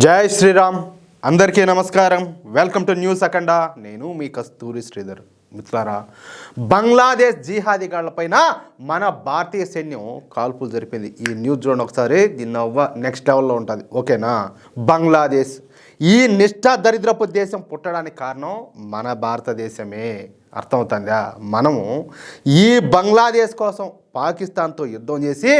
జై శ్రీరామ్. అందరికీ నమస్కారం. వెల్కమ్ టు న్యూస్ అఖండ. నేను మీ కస్తూరి శ్రీధర్. మిత్రులారా, బంగ్లాదేశ్ జిహాదీగాళ్లపైన మన భారతీయ సైన్యం కాల్పులు జరిపింది. ఈ న్యూస్ చూడండి ఒకసారి, దీన్ని నెక్స్ట్ లెవెల్లో ఉంటుంది. ఓకేనా? బంగ్లాదేశ్ ఈ నిష్ఠా దరిద్రపు దేశం పుట్టడానికి కారణం మన భారతదేశమే. అర్థమవుతుందా? మనము ఈ బంగ్లాదేశ్ కోసం పాకిస్తాన్తో యుద్ధం చేసి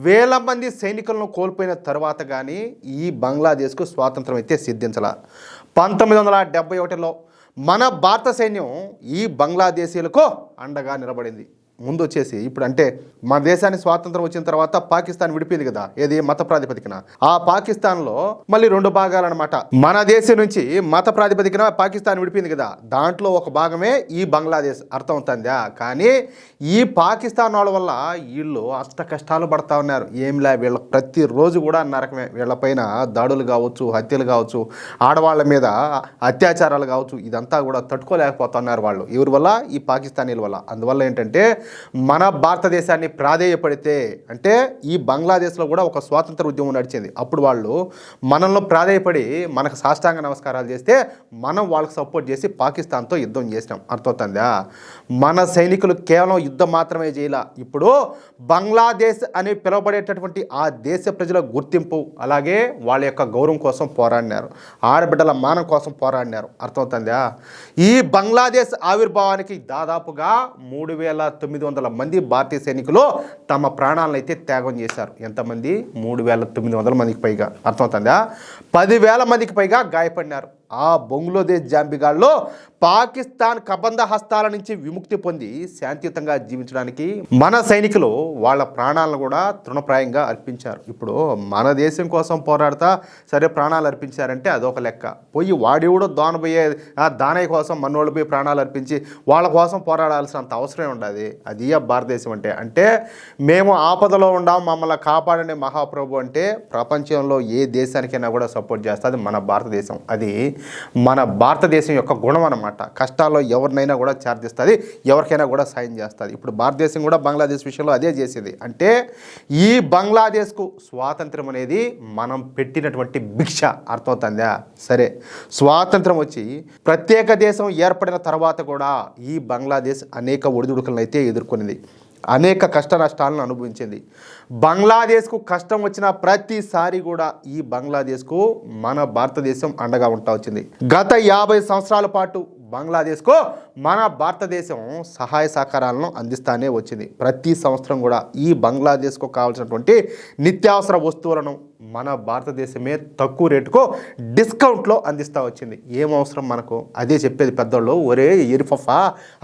వేల మంది సైనికులను కోల్పోయిన తర్వాత కానీ ఈ బంగ్లాదేశ్కు స్వాతంత్రం అయితే సిద్ధించాల. 1971లో మన భారత సైన్యం ఈ బంగ్లాదేశీయులకు అండగా నిలబడింది. ముందు వచ్చేసి ఇప్పుడు అంటే మన దేశానికి స్వాతంత్రం వచ్చిన తర్వాత పాకిస్తాన్ విడిపోయింది కదా, ఏది మత ప్రాతిపదికన. ఆ పాకిస్తాన్లో మళ్ళీ రెండు భాగాలన్నమాట. మన దేశం నుంచి మత ప్రాతిపదికన పాకిస్తాన్ విడిపోయింది కదా, దాంట్లో ఒక భాగమే ఈ బంగ్లాదేశ్. అర్థమవుతుందా? కానీ ఈ పాకిస్తాన్ వాళ్ళ వల్ల వీళ్ళు అష్ట కష్టాలు పడతా ఉన్నారు. ఏంలా వీళ్ళ ప్రతిరోజు కూడా నరకమే. వీళ్ళపైన దాడులు కావచ్చు, హత్యలు కావచ్చు, ఆడవాళ్ళ మీద అత్యాచారాలు కావచ్చు, ఇదంతా కూడా తట్టుకోలేకపోతున్నారు వాళ్ళు. ఎవరి వల్ల? ఈ పాకిస్తానీల వల్ల. అందువల్ల ఏంటంటే మన భారతదేశాన్ని ప్రాధేయపడితే, అంటే ఈ బంగ్లాదేశ్లో కూడా ఒక స్వాతంత్ర ఉద్యమం నడిచింది. అప్పుడు వాళ్ళు మనల్ని ప్రాధేయపడి మనకు సాష్టాంగ నమస్కారాలు చేస్తే మనం వాళ్ళకి సపోర్ట్ చేసి పాకిస్తాన్తో యుద్ధం చేసినాం. అర్థమవుతుందా? మన సైనికులు కేవలం యుద్ధం మాత్రమే చేయాల. ఇప్పుడు బంగ్లాదేశ్ అని పిలువబడేటటువంటి ఆ దేశ ప్రజల గుర్తింపు, అలాగే వాళ్ళ యొక్క గౌరవం కోసం పోరాడినారు. ఆడబిడ్డల మానం కోసం పోరాడినారు. అర్థమవుతుందా? ఈ బంగ్లాదేశ్ ఆవిర్భావానికి దాదాపుగా 3,900 మంది భారతీయ సైనికులు తమ ప్రాణాలను అయితే త్యాగం చేశారు. ఎంతమంది? 3,900 మందికి పైగా. అర్థమవుతుందా? 10,000 మందికి పైగా గాయపడినారు. ఆ బంగ్లాదేశ్ జాంబిగాల్లో పాకిస్తాన్ కబంధ హస్తాల నుంచి విముక్తి పొంది శాంతియుతంగా జీవించడానికి మన సైనికులు వాళ్ళ ప్రాణాలను కూడా తృణప్రాయంగా అర్పించారు. ఇప్పుడు మన దేశం కోసం పోరాడుతా సరే ప్రాణాలు అర్పించారంటే అదొక లెక్క. పోయి వాడివుడో దానబోయే దానయ్య కోసం మనోళ్ళు పోయి ప్రాణాలు అర్పించి వాళ్ళ కోసం పోరాడాల్సినంత అవసరమే ఉండదు. అది భారతదేశం అంటే. అంటే మేము ఆపదలో ఉండాం, మమ్మల్ని కాపాడండి మహాప్రభు అంటే ప్రపంచంలో ఏ దేశానికైనా కూడా సపోర్ట్ చేస్తుంది మన భారతదేశం. అది మన భారతదేశం యొక్క గుణం అన్నమాట. కష్టాల్లో ఎవరినైనా కూడా చార్జిస్తుంది, ఎవరికైనా కూడా సాయం చేస్తుంది. ఇప్పుడు భారతదేశం కూడా బంగ్లాదేశ్ విషయంలో అదే చేసేది. అంటే ఈ బంగ్లాదేశ్కు స్వాతంత్రం అనేది మనం పెట్టినటువంటి భిక్ష. అర్థమవుతుందా? సరే, స్వాతంత్రం వచ్చి ప్రత్యేక దేశం ఏర్పడిన తర్వాత కూడా ఈ బంగ్లాదేశ్ అనేక ఒడిదుడుకులను అయితే ఎదుర్కొనింది, అనేక కష్ట నష్టాలను అనుభవించింది. బంగ్లాదేశ్కు కష్టం వచ్చిన ప్రతిసారి కూడా ఈ బంగ్లాదేశ్కు మన భారతదేశం అండగా ఉంటా వచ్చింది. గత 50 సంవత్సరాల పాటు బంగ్లాదేశ్కు మన భారతదేశం సహాయ సహకారాలను అందిస్తానే వచ్చింది. ప్రతి సంవత్సరం కూడా ఈ బంగ్లాదేశ్కు కావాల్సినటువంటి నిత్యావసర వస్తువులను మన భారతదేశమే తక్కువ రేటుకు డిస్కౌంట్లో అందిస్తూ వచ్చింది. ఏం అవసరం మనకు? అదే చెప్పేది పెద్దోళ్ళు. ఒరే ఎరిఫఫా,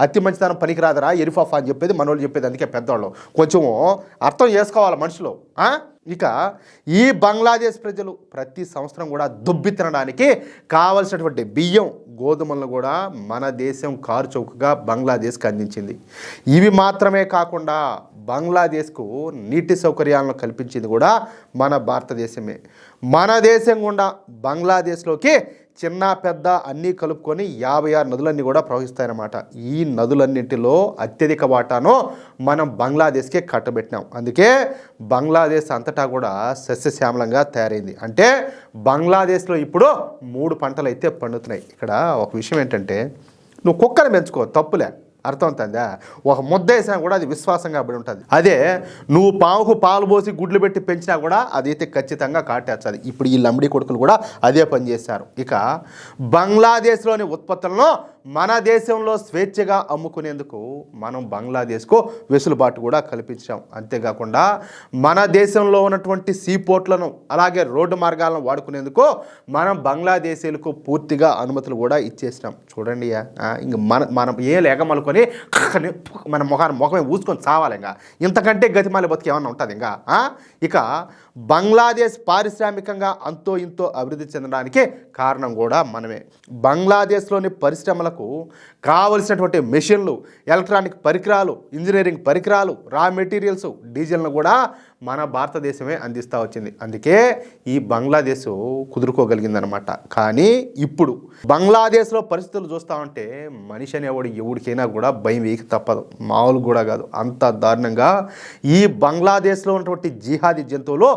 అతి మంచితనం పనికిరాదరా ఎరిఫఫా అని చెప్పేది మనోళ్ళు చెప్పేది. అందుకే పెద్దోళ్ళు కొంచెం అర్థం చేసుకోవాలి మనుషులు. ఇక ఈ బంగ్లాదేశ్ ప్రజలు ప్రతి సంవత్సరం కూడా దుబ్బి తినడానికి కావలసినటువంటి బియ్యం, గోధుమలను కూడా మన దేశం కారు చౌకగా బంగ్లాదేశ్కి అందించింది. ఇవి మాత్రమే కాకుండా బంగ్లాదేశ్కు నీటి సౌకర్యాలను కల్పించింది కూడా మన భారతదేశమే. మన దేశం గుండా బంగ్లాదేశ్లోకి చిన్న పెద్ద అన్నీ కలుపుకొని 56 నదులన్నీ కూడా ప్రవహిస్తాయన్నమాట. ఈ నదులన్నింటిలో అత్యధిక వాటాను మనం బంగ్లాదేశ్కే కట్టబెట్టినాం. అందుకే బంగ్లాదేశ్ అంతటా కూడా సస్యశ్యామలంగా తయారైంది. అంటే బంగ్లాదేశ్లో ఇప్పుడు 3 పంటలు అయితే పండుతున్నాయి. ఇక్కడ ఒక విషయం ఏంటంటే, నువ్వు కుక్కను పెంచుకో, తప్పులే. అర్థమవుతుందా? ఒక ముద్ద వేసినా కూడా అది విశ్వాసంగా పడి ఉంటుంది. అదే నువ్వు పావుకు పాలు పోసి గుడ్లు పెట్టి పెంచినా కూడా అదైతే ఖచ్చితంగా కాటేస్తుంది. ఇప్పుడు ఈ లంబడి కొడుకులు కూడా అదే పని చేశారు. ఇక బంగ్లాదేశ్లోని ఉత్పత్తులను మన దేశంలో స్వేచ్ఛగా అమ్ముకునేందుకు మనం బంగ్లాదేశ్కు వెసులుబాటు కూడా కల్పించాం. అంతేకాకుండా మన దేశంలో ఉన్నటువంటి సీపోర్ట్లను, అలాగే రోడ్డు మార్గాలను వాడుకునేందుకు మనం బంగ్లాదేశీయులకు పూర్తిగా అనుమతులు కూడా ఇచ్చేసినాం. చూడండి, ఇంక మనం ఏ లేకమలుకొని మన ముఖమే ఊసుకొని చావాలి. ఇంకా ఇంతకంటే గతిమాలి బతికి ఏమన్నా ఉంటుంది ఇంకా? ఇక బంగ్లాదేశ్ పారిశ్రామికంగా అంతో ఇంతో అభివృద్ధి చెందడానికి కారణం కూడా మనమే. బంగ్లాదేశ్లోని పరిశ్రమలకు కావలసినటువంటి మెషిన్లు, ఎలక్ట్రానిక్ పరికరాలు, ఇంజనీరింగ్ పరికరాలు, రా మెటీరియల్స్, డీజిల్ను కూడా మన భారతదేశమే అందిస్తూ వచ్చింది. అందుకే ఈ బంగ్లాదేశ్ కుదురుకోగలిగిందనమాట. కానీ ఇప్పుడు బంగ్లాదేశ్లో పరిస్థితులు చూస్తూ ఉంటే మనిషి అనేవాడు ఎవరికైనా కూడా భయం వేయక తప్పదు. మామూలు కూడా కాదు, అంత దారుణంగా ఈ బంగ్లాదేశ్లో ఉన్నటువంటి జిహాదీ జంతువులు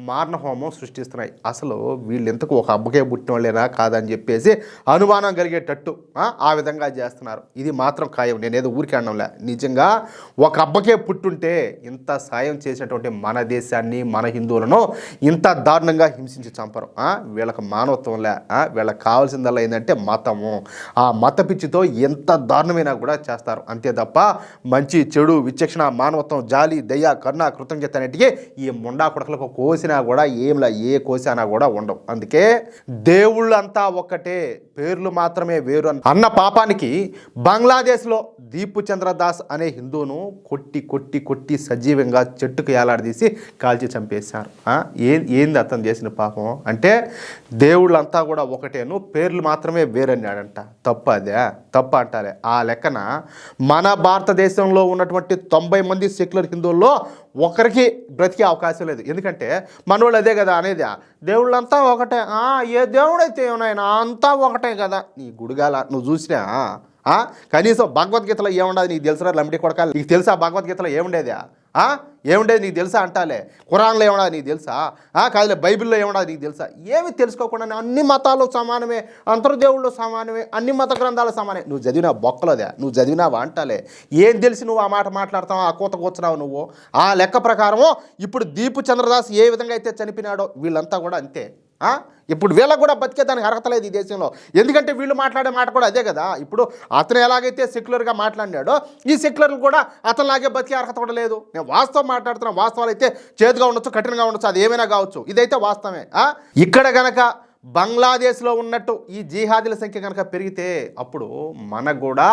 మారణహోమం సృష్టిస్తున్నాయి. అసలు వీళ్ళెంతకు ఒక అబ్బకే పుట్టిన వాళ్ళేనా కాదని చెప్పేసి అనుమానం కలిగేటట్టు ఆ విధంగా చేస్తున్నారు. ఇది మాత్రం ఖాయం, నేనేదో ఊరికి అనడంలే. నిజంగా ఒక అబ్బకే పుట్టుంటే ఇంత సాయం చేసినటువంటి మన దేశాన్ని, మన హిందువులను ఇంత దారుణంగా హింసించి చంపరు. వీళ్ళకి మానవత్వంలే, వీళ్ళకి కావాల్సిందల్లా ఏంటంటే మతము. ఆ మత పిచ్చితో ఎంత దారుణమైనా కూడా చేస్తారు. అంతే తప్ప మంచి చెడు విచక్షణ మానవత్వం జాలి దయ కరుణ కృతజ్ఞత అనేటికి ఈ ముండా కుడకలకు కోసినా కూడా ఏంలా ఏ కోసినా కూడా ఉండవు. అందుకే దేవుళ్ళంతా ఒక్కటే, పేర్లు మాత్రమే వేరు అన్న పాపానికి బంగ్లాదేశ్లో దీపు చంద్రదాస్ అనే హిందువును కొట్టి కొట్టి కొట్టి సజీవంగా చెట్టుకు ఏలాడదీసి కాల్చి చంపేశారు. ఏంది అతను చేసిన పాపం అంటే దేవుళ్ళంతా కూడా ఒకటేను, పేర్లు మాత్రమే వేరన్నాడంట. తప్పు అదే తప్పు అంటారే. ఆ లెక్కన మన భారతదేశంలో ఉన్నటువంటి 90 మంది సెక్యులర్ హిందువుల్లో ఒకరికి బ్రతికే అవకాశం లేదు. ఎందుకంటే మనోళ్ళు అదే కదా అనేది, దేవుళ్ళంతా ఒకటే, ఏ దేవుడైతే ఏమైనా అంతా ఒకటే కదా. నీ గుడిగాల నువ్వు చూసినా కనీసం భగవద్గీతలో ఏముండదు నీకు తెలుసురా లంబడి కొడకాలి, నీకు తెలుసా భగవద్గీతలో ఏముండేదా? ఏముండేది నీకు తెలుసా అంటాలే. ఖురాన్లో ఏమన్నా నీకు తెలుసా? కాదులే బైబిల్లో ఏమన్నా నీకు తెలుసా? ఏమి తెలుసుకోకుండా అన్ని మతాలు సమానమే, అంతర్దేవుళ్ళు సమానమే, అన్ని మత గ్రంథాలు సమానమే. నువ్వు చదివినా బొక్కలదే, నువ్వు చదివినావా అంటాలే. ఏం తెలిసి నువ్వు ఆ మాట మాట్లాడతావు, ఆ కూత కూర్చున్నావు నువ్వు? ఆ లెక్క ప్రకారము ఇప్పుడు దీపు చంద్రదాస్ ఏ విధంగా అయితే చనిపోయినాడో వీళ్ళంతా కూడా అంతే. ఇప్పుడు వీళ్ళకు కూడా బతికేదానికి అర్హత లేదు ఈ దేశంలో. ఎందుకంటే వీళ్ళు మాట్లాడే మాట కూడా అదే కదా. ఇప్పుడు అతను ఎలాగైతే సెక్యులర్గా మాట్లాడినాడో ఈ సెక్యులర్లు కూడా అతనిలాగే బతికే అర్హత కూడా లేదు. నేను వాస్తవం మాట్లాడుతున్నాను. వాస్తవాలు అయితే చేదుగా ఉండొచ్చు, కఠినంగా ఉండొచ్చు, అది ఏమైనా కావచ్చు. ఇదైతే వాస్తవమే. ఇక్కడ గనక బంగ్లాదేశ్లో ఉన్నట్టు ఈ జిహాదీల సంఖ్య కనుక పెరిగితే అప్పుడు మనకు కూడా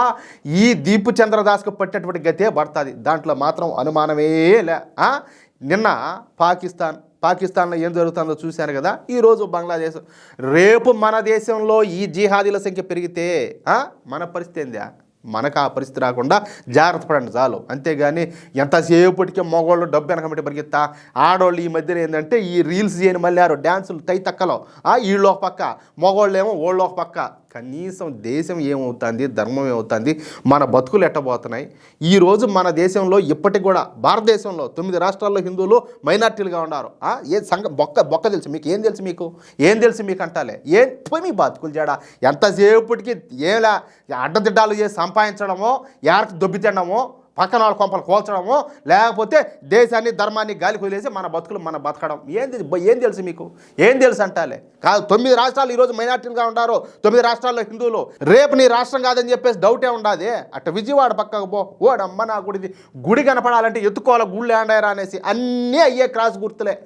ఈ దీపు చంద్రదాస్కు పట్టినటువంటి గతే పడుతుంది. దాంట్లో మాత్రం అనుమానమే లే. నిన్న పాకిస్తాన్లో ఏం జరుగుతుందో చూశాను కదా. ఈరోజు బంగ్లాదేశ్, రేపు మన దేశంలో ఈ జిహాదీల సంఖ్య పెరిగితే మన పరిస్థితి ఏందా? మనకు ఆ పరిస్థితి రాకుండా జాగ్రత్త పడండి చాలు. అంతేగాని ఎంతసేపటికి మగవాళ్ళు డబ్బు వెనకబెట్టి పరిగెత్తా, ఆడవాళ్ళు ఈ మధ్యన ఏంటంటే ఈ రీల్స్ చేయని మళ్ళీ డ్యాన్సులు తై తక్కలో, వీళ్ళు ఒక పక్క మగవాళ్ళు ఏమో వాళ్ళు ఒక పక్క. కనీసం దేశం ఏమవుతుంది, ధర్మం ఏమవుతుంది, మన బతుకులు ఎట్టబోతున్నాయి. ఈరోజు మన దేశంలో ఇప్పటికి కూడా భారతదేశంలో 9 రాష్ట్రాల్లో హిందువులు మైనార్టీలుగా ఉన్నారు. ఏ బొక్క తెలుసు మీకు? ఏం తెలుసు మీకు అంటాలే. మీ బతుకులు చేయడా ఎంతసేపటికి ఏలా అడ్డదిడ్డాలు చేసి సంపాదించడమో, ఎవరికి దొబ్బి తినడమో, పక్కన వాళ్ళ కొంపలు కోల్చడము, లేకపోతే దేశాన్ని ధర్మాన్ని గాలికి వదిలేసి మన బతుకులు మన బతకడం. ఏం తెలుసు మీకు? ఏం తెలుసు అంటాలే. కాదు 9 రాష్ట్రాలు ఈరోజు మైనార్టీలుగా ఉంటారు, 9 రాష్ట్రాల్లో హిందువులు. రేపు నీ రాష్ట్రం కాదని చెప్పేసి డౌటే ఉండదు. అట్ట విజయవాడ పక్కకు పో, ఓడమ్మ నా గుడి కనపడాలంటే ఎత్తుకోవాలి గుళ్ళు ఏండారా అనేసి అన్నీ అయ్యే క్రాస్ గుర్తులే.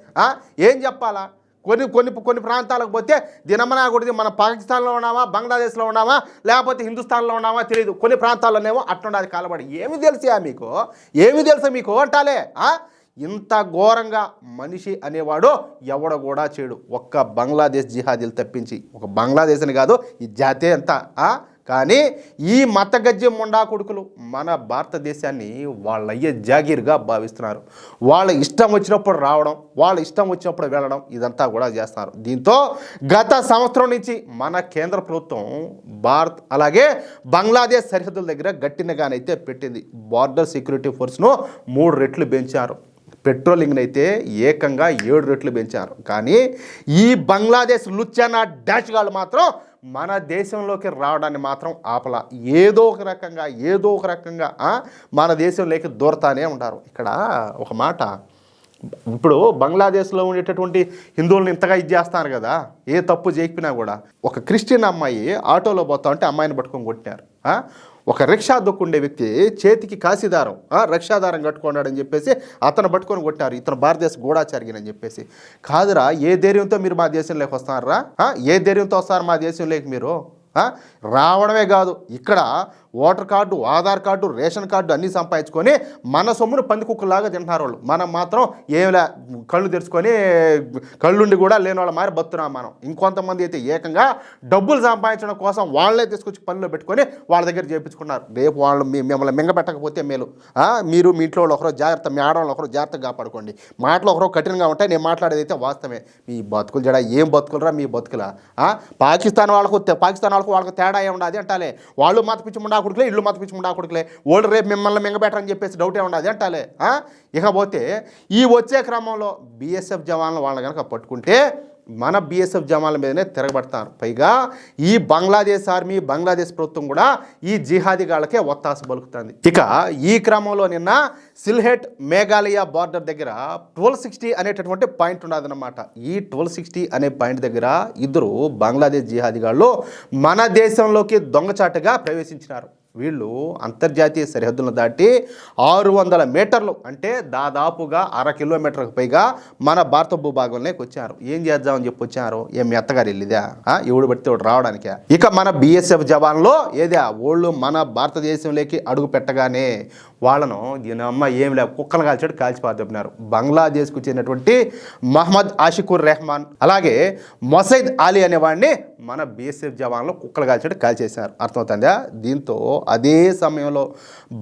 ఏం చెప్పాలా? కొన్ని ప్రాంతాలకు పోతే దినమనా గుడిది మన పాకిస్తాన్లో ఉన్నామా, బంగ్లాదేశ్లో ఉన్నామా, లేకపోతే హిందుస్థాన్లో ఉన్నామా తెలియదు. కొన్ని ప్రాంతాల్లోనేమో అట్లుండదు కాలబడి. ఏమి తెలుసా మీకు? ఏమి తెలుసా మీకు అంటాలే. ఇంత ఘోరంగా మనిషి అనేవాడు ఎవడ కూడా చేయడు, ఒక్క బంగ్లాదేశ్ జిహాదీలు తప్పించి. ఒక బంగ్లాదేశ్ అని కాదు, ఈ జాతే అంతా. కానీ ఈ మతగజ్జె ముండా కొడుకులు మన భారతదేశాన్ని వాళ్ళయ్యే జాగీర్గా భావిస్తున్నారు. వాళ్ళ ఇష్టం వచ్చినప్పుడు రావడం, వాళ్ళ ఇష్టం వచ్చినప్పుడు వెళ్ళడం, ఇదంతా కూడా చేస్తున్నారు. దీంతో గత సంవత్సరం నుంచి మన కేంద్ర ప్రభుత్వం భారత్ అలాగే బంగ్లాదేశ్ సరిహద్దుల దగ్గర గట్టినగానైతే పెట్టింది. బార్డర్ సెక్యూరిటీ ఫోర్స్ను 3 రెట్లు పెంచారు. పెట్రోలింగ్ని అయితే ఏకంగా 7 రెట్లు పెంచారు. కానీ ఈ బంగ్లాదేశ్ లుచ్చానా డాష్ గాళ్ళు మాత్రం మన దేశంలోకి రావడాన్ని మాత్రం ఆపలా. ఏదో ఒక రకంగా మన దేశంలోకి దూరతానే ఉంటారు. ఇక్కడ ఒక మాట, ఇప్పుడు బంగ్లాదేశ్లో ఉండేటటువంటి హిందువులను ఇంతగా ఇది చేస్తున్నారు కదా, ఏ తప్పు చేయకపోయినా కూడా. ఒక క్రిస్టియన్ అమ్మాయి ఆటోలో పోతా ఉంటే అమ్మాయిని పట్టుకొని కొట్టినారు. ఒక రిక్షా దొక్కుండే వ్యక్తి చేతికి కాశీదారం రక్షాదారం కట్టుకున్నాడని చెప్పేసి అతను పట్టుకొని కొట్టారు. ఇతను భారతదేశ గూఢాచారిని చెప్పేసి. కాదురా, ఏ ధైర్యంతో మీరు మా దేశంలోకి వస్తారా? ఏ ధైర్యంతో వస్తారు మా దేశంలోకి మీరు? రావడమే కాదు, ఇక్కడ voter card, Aadhaar card, ration card అన్నీ సంపాదించుకొని మన సొమ్మును పందికుక్కలాగా తింటున్నారు వాళ్ళు. మనం మాత్రం ఏమిలే కళ్ళు తెరుచుకొని కళ్ళుండి కూడా లేని వాళ్ళ మారి బతున్నాం మనం. ఇంకొంతమంది అయితే ఏకంగా డబ్బులు సంపాదించడం కోసం వాళ్ళే తీసుకొచ్చి పనిలో పెట్టుకొని వాళ్ళ దగ్గర చేయించుకున్నారు. రేపు వాళ్ళు మిమ్మల్ని మింగపెట్టకపోతే మేలు. మీరు మీ ఇంట్లో వాళ్ళు ఒకరో జాగ్రత్త, మీ ఆడవాళ్ళు ఒకరో జాగ్రత్తగా కాపాడుకోండి. మాటలు ఒకరో కఠినంగా ఉంటాయి, నేను మాట్లాడేది అయితే వాస్తవమే. మీ బతుకులు జడ ఏం బతుకులరా మీ బతుకులా? పాకిస్తాన్ వాళ్ళకు తేడా ఏముండదు అంటాలే. వాళ్ళు మత పిచ్చి ముండా కొడుకులే ఇల్లు మతపించి ముండా కొడుకులే ఓల్డ్ రేపు మిమ్మల్ని మింగబెట్టరని చెప్పేసి డౌటే ఉండదు అంటాలే. ఇకపోతే ఈ వచ్చే క్రమంలో బీఎస్ఎఫ్ జవాన్లు వాళ్ళని కనుక పట్టుకుంటే మన బీఎస్ఎఫ్ జవాన్ల మీదనే తిరగబడతారు. పైగా ఈ బంగ్లాదేశ్ ఆర్మీ బంగ్లాదేశ్ ప్రభుత్వం కూడా ఈ జిహాదీగాళ్ళకే ఒత్తాసు పలుకుతుంది. ఇక ఈ క్రమంలో నిన్న సిల్హెట్ మేఘాలయ బార్డర్ దగ్గర 1260 అనేటటువంటి పాయింట్ ఉన్నదన్నమాట. ఈ 1260 అనే పాయింట్ దగ్గర ఇద్దరు బంగ్లాదేశ్ జిహాదీగాళ్ళు మన దేశంలోకి దొంగచాటుగా ప్రవేశించినారు. వీళ్ళు అంతర్జాతీయ సరిహద్దులను దాటి 600 మీటర్లు అంటే దాదాపుగా 1/2 కిలోమీటర్కి పైగా మన భారత భూభాగంలోకి వచ్చారు. ఏం చేద్దామని చెప్పి వచ్చారు? ఏం మీ అత్తగారు వెళ్ళిదా ఎవడు పడితే ఒకటి రావడానికే? ఇక మన బీఎస్ఎఫ్ జవాన్లో వాళ్ళు మన భారతదేశంలోకి అడుగు పెట్టగానే వాళ్ళను దీని అమ్మ ఏం లేవు కుక్కలు కాల్చాడు కాల్చిపారు. బంగ్లాదేశ్కు చెందినటువంటి మహమ్మద్ ఆషికుర్ రెహమాన్ అలాగే మొసైద్ అలీ అనేవాడిని మన బీఎస్ఎఫ్ జవాన్లు కుక్కలు కాల్చాడు కాల్చేశారు. అర్థమవుతుందా? దీంతో అదే సమయంలో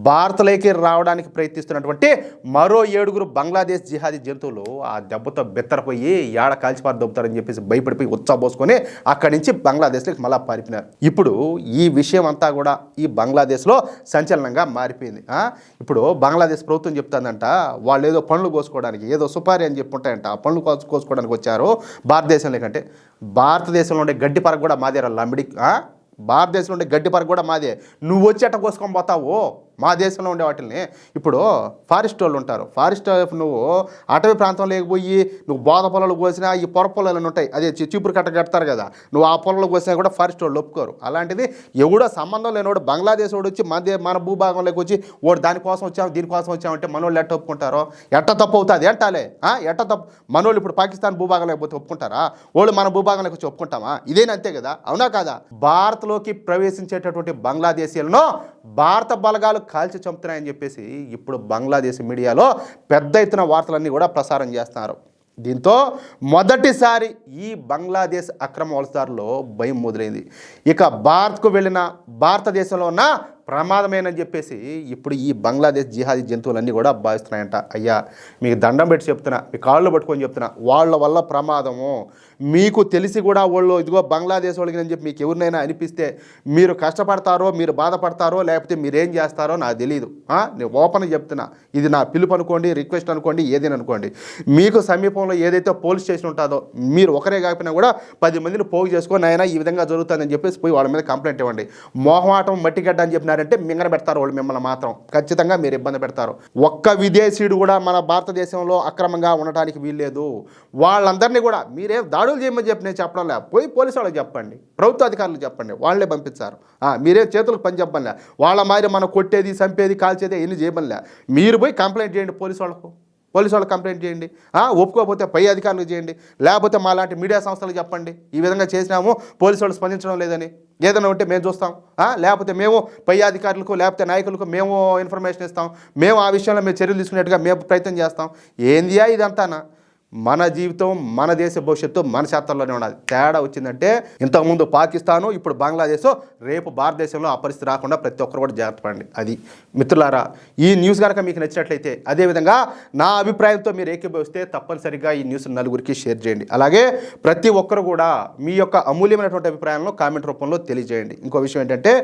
భారత్లోకి రావడానికి ప్రయత్నిస్తున్నటువంటి మరో 7 బంగ్లాదేశ్ జిహాదీ జంతువులు ఆ దెబ్బతో బెత్తరపోయి ఏడ కాల్చిపారు దొబ్బుతారని చెప్పేసి భయపడిపోయి ఉత్సాహపోసుకొని అక్కడి నుంచి బంగ్లాదేశ్లోకి మళ్ళా పారిపోయినారు. ఇప్పుడు ఈ విషయం అంతా కూడా ఈ బంగ్లాదేశ్లో సంచలనంగా మారిపోయింది. ఇప్పుడు బంగ్లాదేశ్ ప్రభుత్వం చెప్తుందంట వాళ్ళు ఏదో పండ్లు కోసుకోవడానికి ఏదో సుపారీ అని చెప్పి ఉంటాయంట. ఆ పండ్లు కోసుకోవడానికి వచ్చారు భారతదేశంలో. కంటే భారతదేశంలో ఉండే గడ్డి పరకు కూడా మాదే లంబడి. భారతదేశంలో ఉండే గడ్డి పరకు కూడా మాదే. నువ్వు వచ్చి అట్ట కోసుకొని పోతావు మా దేశంలో ఉండే వాటిని. ఇప్పుడు ఫారెస్ట్ వాళ్ళు ఉంటారు. ఫారెస్ట్ నువ్వు అటవీ ప్రాంతంలో లేకపోయి నువ్వు బోధ పొలాలు కోసినా ఈ పొర పొలాలు ఉంటాయి, అదే చీపురు కట్ట కడతారు కదా, నువ్వు ఆ పొలాలు కోసినా కూడా ఫారెస్ట్ వాళ్ళు ఒప్పుకోరు. అలాంటిది ఎవడో సంబంధం లేనివాడు బంగ్లాదేశ్ వాడు వచ్చి మన భూభాగంలోకి వచ్చి వాడు దానికోసం వచ్చాము దీనికోసం వచ్చామంటే మనోళ్ళు ఎట్ట ఒప్పుకుంటారో? ఎట్ట తప్పు అవుతుంది అంటాలే. ఎట్ట తప్పు? మనోళ్ళు ఇప్పుడు పాకిస్తాన్ భూభాగంలోకి పోతే ఒప్పుకుంటారా? వాళ్ళు మన భూభాగంలోకి వచ్చి ఒప్పుకుంటామా? ఇదేనా? అంతే కదా, అవునా కాదా? భారత్లోకి ప్రవేశించేటటువంటి బంగ్లాదేశీలను భారత బలగాలు కాల్చి చంపుతున్నాయని చెప్పేసి ఇప్పుడు బంగ్లాదేశ్ మీడియాలో పెద్ద ఎత్తున వార్తలన్నీ కూడా ప్రసారం చేస్తున్నారు. దీంతో మొదటిసారి ఈ బంగ్లాదేశ్ అక్రమ వలసదారులో భయం మొదలైంది. ఇక భారత్కు వెళ్ళిన భారతదేశంలో ఉన్న ప్రమాదమేనని చెప్పేసి ఇప్పుడు ఈ బంగ్లాదేశ్ జిహాదీ జంతువులన్నీ కూడా భావిస్తున్నాయంట. అయ్యా మీకు దండం పెట్టి చెప్తున్నా, మీ కాళ్ళు పట్టుకొని చెప్తున్నా, వాళ్ళ వల్ల ప్రమాదము మీకు తెలిసి కూడా వాళ్ళు ఇదిగో బంగ్లాదేశ్ వాళ్ళకి అని చెప్పి మీకు ఎవరినైనా అనిపిస్తే మీరు కష్టపడతారో మీరు బాధపడతారో లేకపోతే మీరేం చేస్తారో నాకు తెలియదు. నేను ఓపెన్ చెప్తున్నా, ఇది నా పిలుపు అనుకోండి, రిక్వెస్ట్ అనుకోండి, ఏదైనా అనుకోండి. మీకు సమీపంలో ఏదైతే పోలీస్ స్టేషన్ ఉంటుందో మీరు ఒకరే కాకపోయినా కూడా 10 మందిని పోగు చేసుకొని అయినా ఈ విధంగా జరుగుతుందని చెప్పేసి పోయి వాళ్ళ మీద కంప్లైంట్ ఇవ్వండి. మోహమాటం మట్టిగడ్డ అని చెప్పినారంటే మింగన పెడతారు వాళ్ళు మిమ్మల్ని, మాత్రం ఖచ్చితంగా మీరు ఇబ్బంది పెడతారు. ఒక్క విదేశీయుడు కూడా మన భారతదేశంలో అక్రమంగా ఉండటానికి వీల్లేదు. వాళ్ళందరినీ కూడా మీరే దాడులు చేయమని చెప్పి నేను చెప్పడం లే, పోయి పోలీసు వాళ్ళకి చెప్పండి, ప్రభుత్వ అధికారులకు చెప్పండి, వాళ్ళే పంపించారు. మీరే చేతులకు పని చెప్పంలే, వాళ్ళ మారి మనం కొట్టేది చంపేది కాల్చేది ఎన్ని చేయమనిలే. మీరు పోయి కంప్లైంట్ చేయండి పోలీసు వాళ్ళకు కంప్లైంట్ చేయండి. ఒప్పుకోకపోతే పై అధికారులకు చేయండి, లేకపోతే మా లాంటి మీడియా సంస్థలకు చెప్పండి ఈ విధంగా చేసినాము పోలీసు వాళ్ళు స్పందించడం లేదని. ఏదైనా ఉంటే మేము చూస్తాం, లేకపోతే మేము పై అధికారులకు లేకపోతే నాయకులకు మేము ఇన్ఫర్మేషన్ ఇస్తాం, మేము ఆ విషయంలో మేము చర్యలు తీసుకునేట్టుగా మేము ప్రయత్నం చేస్తాం. ఏందియా ఇదంతానా? మన జీవితం మన దేశ భవిష్యత్తు మన చేతల్లోనే ఉన్నది. తేడా వచ్చిందంటే ఇంతకుముందు పాకిస్తాను, ఇప్పుడు బంగ్లాదేశ్, రేపు భారతదేశంలో ఆ పరిస్థితి రాకుండా ప్రతి ఒక్కరు కూడా జాగ్రత్త పడండి. అది మిత్రులారా, ఈ న్యూస్ కనుక మీకు నచ్చినట్లయితే అదేవిధంగా నా అభిప్రాయంతో మీరు ఏకీభవిస్తే తప్పనిసరిగా ఈ న్యూస్ నలుగురికి షేర్ చేయండి. అలాగే ప్రతి ఒక్కరు కూడా మీ యొక్క అమూల్యమైనటువంటి అభిప్రాయాలను కామెంట్ రూపంలో తెలియజేయండి. ఇంకో విషయం ఏంటంటే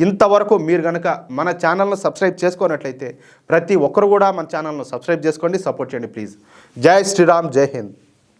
ఇంతవరకు మీరు కనుక మన ఛానల్ను సబ్స్క్రైబ్ చేసుకున్నట్లయితే ప్రతి ఒక్కరు కూడా మన ఛానల్ను సబ్స్క్రైబ్ చేసుకోండి, సపోర్ట్ చేయండి ప్లీజ్. జై శ్రీరామ్, జై హింద్.